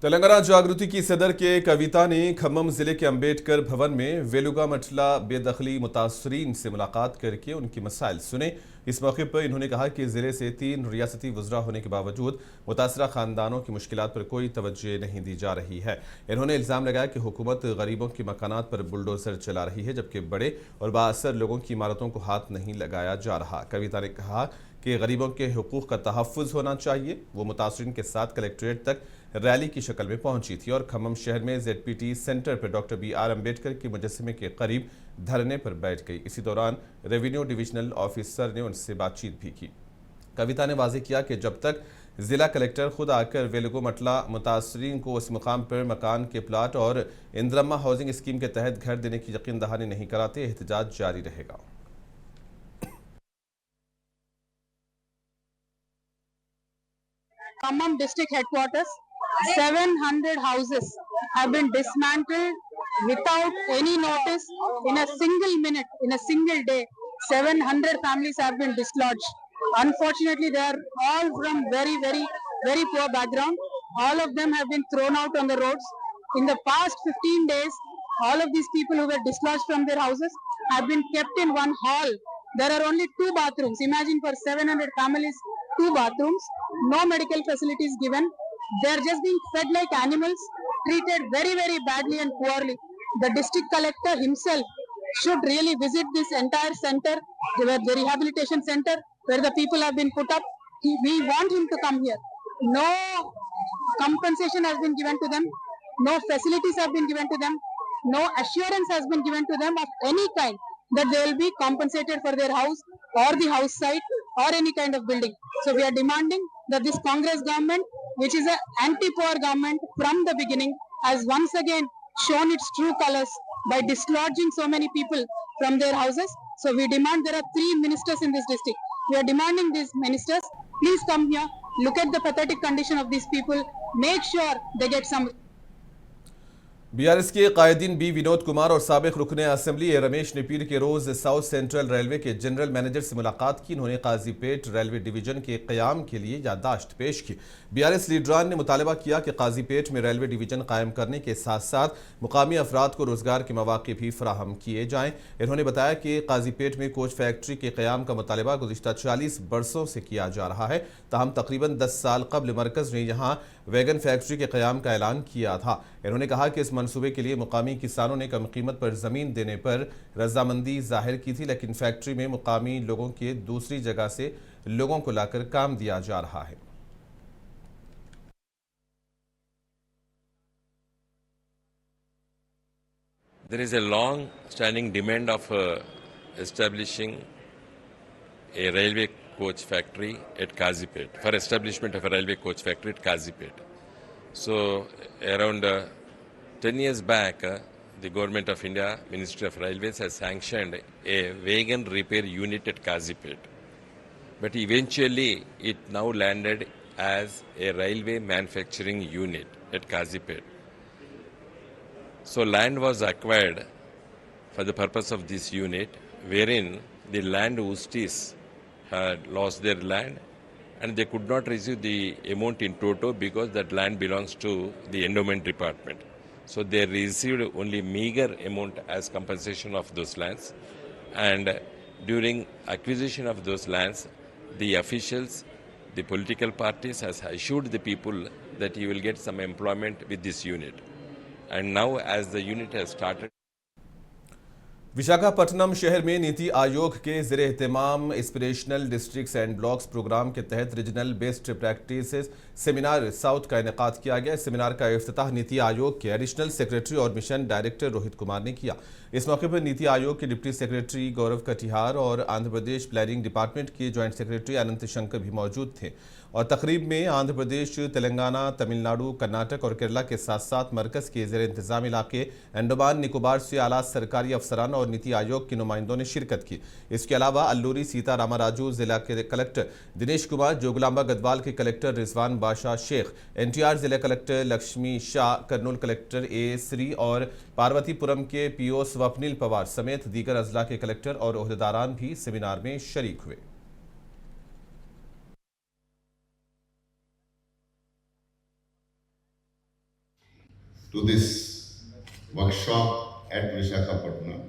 तेलंगाना जागृति की सदर के कविता ने खम्मम जिले के अंबेडकर भवन में वेलुगा मटला बेदखली मुतासरीन से मुलाकात करके उनकी मसाइल सुने। इस मौके पर इन्होंने कहा कि जिले से 3 रियासती वज़रा होने के बावजूद मुतासरा खानदानों की मुश्किलात पर कोई तवज्जो नहीं दी जा रही है। इन्होंने इल्ज़ाम लगाया कि हुकूमत गरीबों के मकानात पर बुलडोजर चला रही है, जबकि बड़े और बाअसर लोगों की इमारतों को हाथ नहीं लगाया जा रहा। कविता ने कहा कि गरीबों के हुकूक का तहफ़्फ़ुज़ होना चाहिए। वो मुतासरीन के साथ कलेक्ट्रेट तक रैली की शक्ल में पहुंची थी और खम्मम शहर में ZPT सेंटर पर डॉक्टर BR अम्बेडकर के मुजस्समे के करीब धरने पर बैठ गई। इसी दौरान रेवेन्यू डिविजनल ऑफिसर ने उनसे बातचीत भी की। कविता ने वाजे किया कि जब तक जिला कलेक्टर खुद आकर वेलुगो मटला मुतासरीन को उस मुकाम पर मकान के प्लाट और इंदिरम्मा हाउसिंग स्कीम के तहत घर देने की यकीन दहानी नहीं कराते, एहतजाज जारी रहेगा। Khammam district headquarters, 700 houses have been dismantled without any notice in a single minute, in a single day. 700 families have been dislodged. Unfortunately, they are all from very poor background. All of them have been thrown out on the roads. In the past 15 days, all of these people who were dislodged from their houses have been kept in one hall. There are only 2 bathrooms. Imagine for 700 families, 2 bathrooms, no medical facilities given. They are just being fed like animals, treated very badly and poorly. The district collector himself should really visit this entire center, the rehabilitation center where the people have been put up. We want him to come here. No compensation has been given to them. No facilities have been given to them. No assurance has been given to them of any kind that they will be compensated for their house or the house site or any kind of building. So we are demanding that this Congress government, which is an anti-poor government from the beginning, has once again shown its true colors by dislodging so many people from their houses. So we demand, there are 3 ministers in this district. We are demanding these ministers, please come here, look at the pathetic condition of these people, make sure they get some. BRS के कायदीन B Vinod Kumar और साबिक रुकने assembly Ramesh ने पीर के रोज south central railway के general manager से मुलाकात की। उन्होंने काजीपेट रेलवे डिवीजन के क़याम के लिए यादाश्त पेश की। BRS लीडरान ने मुतालबा किया कि काजीपेट में रेलवे डिवीजन कायम करने के साथ साथ मुकामी अफराद को रोजगार के मौके भी फराहम किए जाएँ। इन्होंने बताया कि काजीपेट में कोच फैक्ट्री के क़याम का मुतालबा गुज़िश्ता 40 बरसों से किया जा रहा है, ताहम तकरीबन 10 साल कबल मरकज़ ने यहाँ वैगन फैक्ट्री के क़याम का ऐलान किया था। इन्होंने कहा कि इस मंसूबे के लिए मुकामी किसानों ने कम कीमत पर ज़मीन देने पर रजामंदी जाहिर की थी, लेकिन फैक्ट्री में मुकामी लोगों के दूसरी जगह से लोगों को लाकर काम दिया जा रहा है। There is a long standing demand of establishing a railway coach factory at Kazipet, for establishment of a railway coach factory at Kazipet. So around 10 years back, the Government of India, Ministry of Railways has sanctioned a wagon repair unit at Kazipet. But eventually it now landed as a railway manufacturing unit at Kazipet. So land was acquired for the purpose of this unit, wherein the land usties had lost their land and they could not receive the amount in toto because that land belongs to the endowment department. So they received only meager amount as compensation of those lands, and during acquisition of those lands, the officials, the political parties has assured the people that you will get some employment with this unit. And now as the unit has started, Visakhapatnam शहर में नीति आयोग के ज़ेरे एहतमाम inspirational districts and blocks programme के तहत regional best practice seminar south का इनेकाद किया गया। इस सेमिनार का इफ्तिताह नीति आयोग के एडिशनल सेक्रेटरी और मिशन डायरेक्टर रोहित कुमार ने किया। इस मौके पर नीति आयोग के डिप्टी सेक्रेटरी गौरव कटिहार और आंध्र प्रदेश प्लानिंग डिपार्टमेंट के जॉइंट सेक्रेटरी अनंत शंकर भी मौजूद थे और तकरीब में आंध्र प्रदेश, तेलंगाना, तमिलनाडु, कर्नाटक और केरला के साथ साथ मरकज़ के ज़ेरे इंतज़ाम इलाके अंडमान निकोबार से आला सरकारी अफसरान और नीति आयोग के नुमाइंदों ने शिरकत की। इसके अलावा अल्लूरी सीता रामाराजू जिला के कलेक्टर दिनेश कुमार, जोगलांबा गढ़वाल के कलेक्टर रिजवान बादशाह शेख, NTR जिला collector Lakshmi Shah, Kurnool collector A Shri और पार्वतीपुरम के PO स्वप्निल पवार समेत दीगर अजला के कलेक्टर और ओहदेदारान भी सेमिनार में शरीक हुए। to this workshop at Visakhapatnam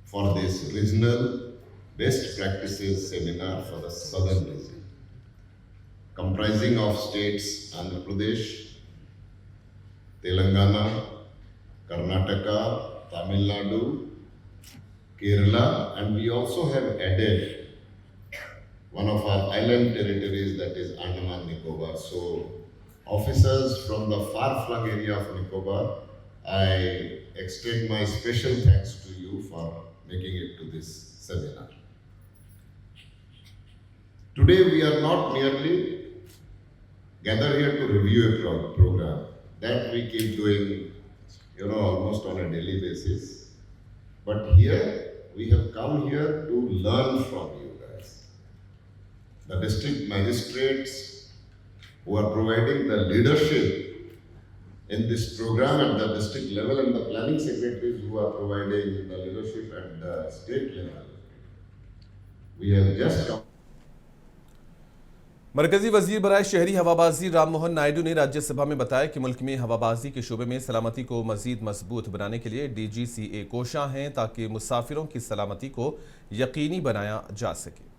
for this regional best practices seminar for the southern region, comprising of states Andhra Pradesh, Telangana, Karnataka, Tamil Nadu, Kerala, and we also have added one of our island territories, that is Andaman Nicobar. So officers from the far-flung area of Nicobar, I extend my special thanks to you for making it to this seminar. Today we are not merely gathered here to review a program that we keep doing, almost on a daily basis. But here we have come here to learn from you guys. The district magistrates who are providing the leadership in this program at the district level, and the planning secretaries who are providing the leadership at the state level. We have just come. मरकजी वजीर बराए शहरी हवाबाजी राम मोहन नायडू ने राज्यसभा में बताया कि मुल्क में हवाबाजी के शोबे में सलामती को मजीद मजबूत बनाने के लिए DGCA कोशां हैं ताकि मुसाफिरों की सलामती को यकीनी बनाया जा सके।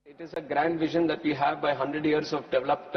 It is a grand vision that we have by 100 years of developed,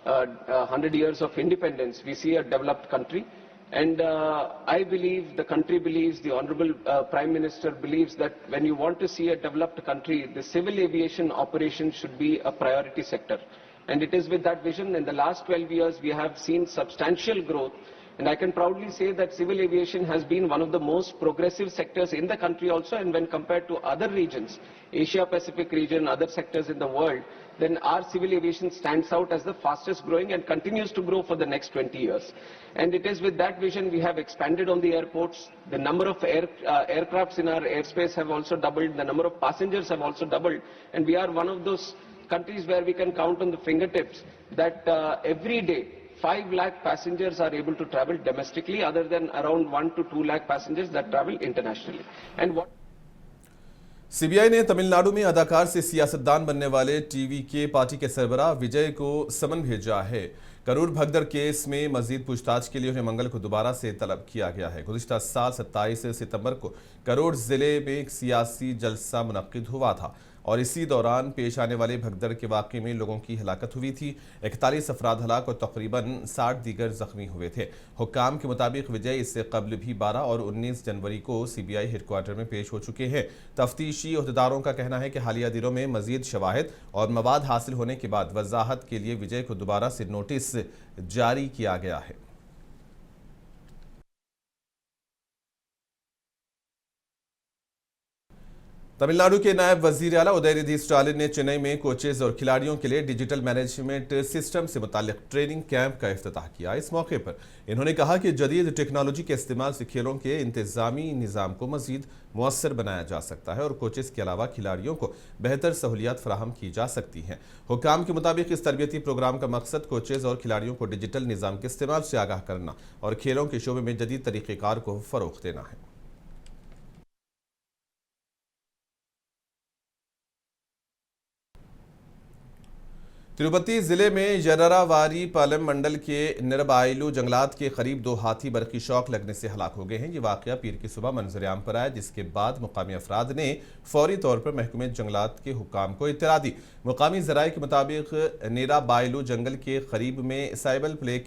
100 years of independence. We see a developed country. And I believe, the country believes, the Honorable Prime Minister believes that when you want to see a developed country, the civil aviation operation should be a priority sector. And it is with that vision, in the last 12 years, we have seen substantial growth. And I can proudly say that civil aviation has been one of the most progressive sectors in the country also, and when compared to other regions, Asia Pacific region, other sectors in the world, then our civil aviation stands out as the fastest growing and continues to grow for the next 20 years. And it is with that vision we have expanded on the airports. The number of aircrafts in our airspace have also doubled. The number of passengers have also doubled. And we are one of those countries where we can count on the fingertips that every day 5 lakh passengers are able to travel domestically, other than around 1 to 2 lakh passengers that travel internationally. And what CBI ने तमिलनाडु में अदाकार से सियासतदान बनने वाले TV के party के सरबराह विजय को समन भेजा है। करूर भगदड़ केस में मजीद पूछताछ के लिए उन्हें मंगल को दोबारा से तलब किया गया है। गुज़िश्ता साल 27 सितंबर को करूर जिले में एक सियासी जलसा मुनक्किद हुआ था और इसी दौरान पेश आने वाले भगदड़ के वाक़े में लोगों की हलाकत हुई थी। 41 अफराद हलाक और तकरीबन 60 दीगर जख्मी हुए थे। हुक्काम के मुताबिक विजय इससे कबल भी 12 और 19 जनवरी को सीबीआई हेडक्वार्टर में पेश हो चुके हैं। तफ्तीशी अहदेदारों का कहना है कि हालिया दिनों में मजीद शवाहिद और मवाद हासिल होने के बाद वजाहत के लिए विजय को दोबारा से नोटिस जारी किया गया है। तमिलनाडु के नायब वजीर आला उदयनिधि स्टालिन ने चेन्नई में कोचेज और खिलाड़ियों के लिए डिजिटल मैनेजमेंट सिस्टम से मुताल्लिक ट्रेनिंग कैंप का इफ्तिताह किया। इस मौके पर इन्होंने कहा कि जदीद टेक्नोलॉजी के इस्तेमाल से खेलों के इंतजामी निज़ाम को मजीद मुअस्सर बनाया जा सकता है और कोचेज के अलावा खिलाड़ियों को बेहतर सहूलियात फराहम की जा सकती हैं। हुक्काम के मुताबिक इस तरबियती प्रोग्राम का मकसद कोचेज और खिलाड़ियों को डिजिटल निज़ाम के इस्तेमाल से आगाह करना और खेलों के शोबे में जदीद तरीक़ेकार को फ़रोग़ देना है। तिरुपति जिले में यर्रावारी पालम मंडल के निरबाइलू जंगलात के करीब 2 हाथी बरकी शौक लगने से हलाक हो गए हैं। ये वाक़या पीर की सुबह मंजर-ए-आम पर आया, जिसके बाद मुकामी अफराद ने फौरी तौर पर महकमे जंगलात के हुक्काम को इत्तला दी। मुकामी ज़राए के मुताबिक निराबाइलू जंगल के करीब में साइबल प्ले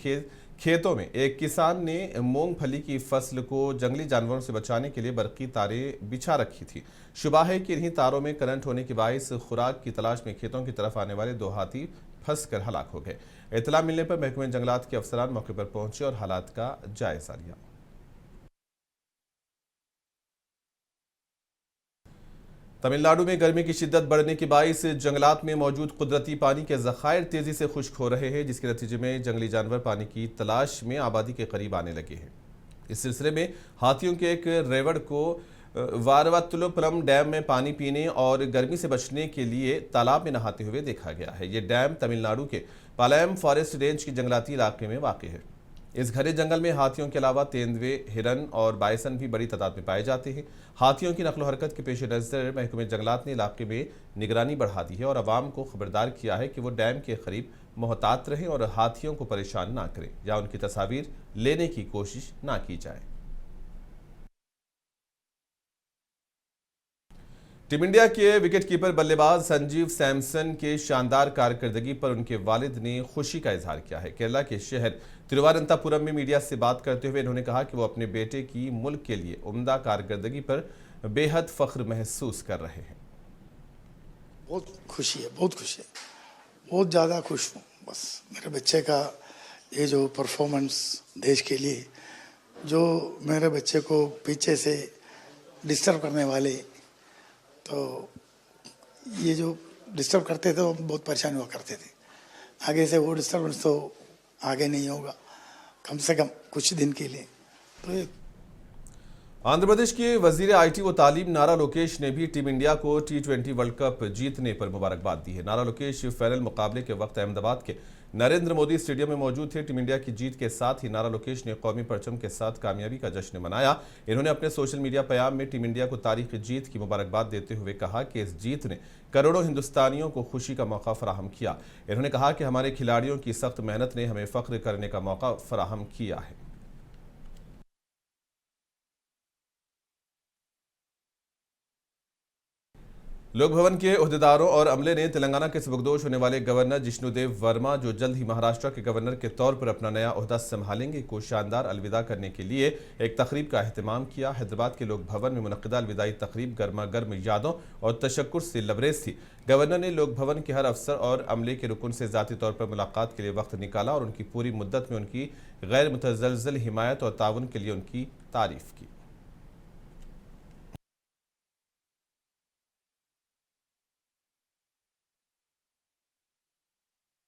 खेतों में एक किसान ने मूंगफली की फसल को जंगली जानवरों से बचाने के लिए बरकी तारें बिछा रखी थी। शुबा है कि इन्हीं तारों में करंट होने के बायस खुराक की तलाश में खेतों की तरफ आने वाले 2 हाथी फंस कर हलाक हो गए। इत्तला मिलने पर महकमे जंगलात के अफसरान मौके पर पहुंचे और हालात का जायजा लिया। तमिलनाडु में गर्मी की शिद्दत बढ़ने के बायस जंगलात में मौजूद कुदरती पानी के ज़खायर तेजी से खुश्क हो रहे हैं, जिसके नतीजे में जंगली जानवर पानी की तलाश में आबादी के करीब आने लगे हैं। इस सिलसिले में हाथियों के एक रेवड़ को वारवातुलपुरम डैम में पानी पीने और गर्मी से बचने के लिए तालाब में नहाते हुए देखा गया है। ये डैम तमिलनाडु के पालम फॉरेस्ट रेंज के जंगलाती इलाके में वाक़ है। इस घने जंगल में हाथियों के अलावा तेंदुए, हिरन और बायसन भी बड़ी तादाद में पाए जाते हैं। हाथियों की नकलो हरकत के पेश नज़र महकमे जंगलात ने इलाके में निगरानी बढ़ा दी है और आवाम को खबरदार किया है कि वो डैम के करीब मोहतात रहें और हाथियों को परेशान ना करें या उनकी तस्वीर लेने की कोशिश ना की जाए। टीम इंडिया के विकेटकीपर बल्लेबाज संजीव सैमसन के शानदार कारकर्दगी पर उनके वालिद ने खुशी का इजहार किया है। केरला के शहर तिरुवनंतपुरम में मीडिया से बात करते हुए इन्होंने कहा कि वो अपने बेटे की मुल्क के लिए उम्दा कारकर्दगी पर बेहद फख्र महसूस कर रहे हैं। बहुत खुशी है, बहुत खुशी है, बहुत ज़्यादा खुश हूँ। बस मेरे बच्चे का ये जो परफॉर्मेंस देश के लिए, जो मेरे बच्चे को पीछे से डिस्टर्ब करने वाले, तो ये जो डिस्टर्ब करते थे वो बहुत परेशान हुआ करते थे। आगे से वो डिस्टर्बेंस तो आगे नहीं होगा, कम से कम कुछ दिन के लिए। तो ये आंध्र प्रदेश के वजीर आईटी व तालीम नारा लोकेश ने भी टीम इंडिया को T20 वर्ल्ड कप जीतने पर मुबारकबाद दी है। नारा लोकेश फाइनल मुकाबले के वक्त अहमदाबाद के नरेंद्र मोदी स्टेडियम में मौजूद थे। टीम इंडिया की जीत के साथ ही नारा लोकेश ने कौमी परचम के साथ कामयाबी का जश्न मनाया। इन्होंने अपने सोशल मीडिया पैगाम में टीम इंडिया को तारीखी जीत की मुबारकबाद देते हुए कहा कि इस जीत ने करोड़ों हिंदुस्तानियों को खुशी का मौका फराहम किया। इन्होंने कहा कि हमारे खिलाड़ियों की सख्त मेहनत ने हमें फख्र करने का मौका फराहम किया है। लोक भवन के ओहदेदारों और अमले ने तेलंगाना के सबकदोश होने वाले गवर्नर जिष्णुदेव वर्मा, जो जल्द ही महाराष्ट्र के गवर्नर के तौर पर अपना नया ओहदा संभालेंगे, को शानदार अलविदा करने के लिए एक तकरीब का अहतमाम किया। हैदराबाद के लोक भवन में मुनक्किदा अलविदाई तकरीब गर्मा गर्म यादों और तशक्कुर से लबरेज थी। गवर्नर ने लोक भवन के हर अफसर और अमले के रुकन से ज़ाती तौर पर मुलाकात के लिए वक्त निकाला और उनकी पूरी मुद्दत में उनकी गैर मुतज़लज़ल हिमायत और ताउन के लिए उनकी तारीफ की।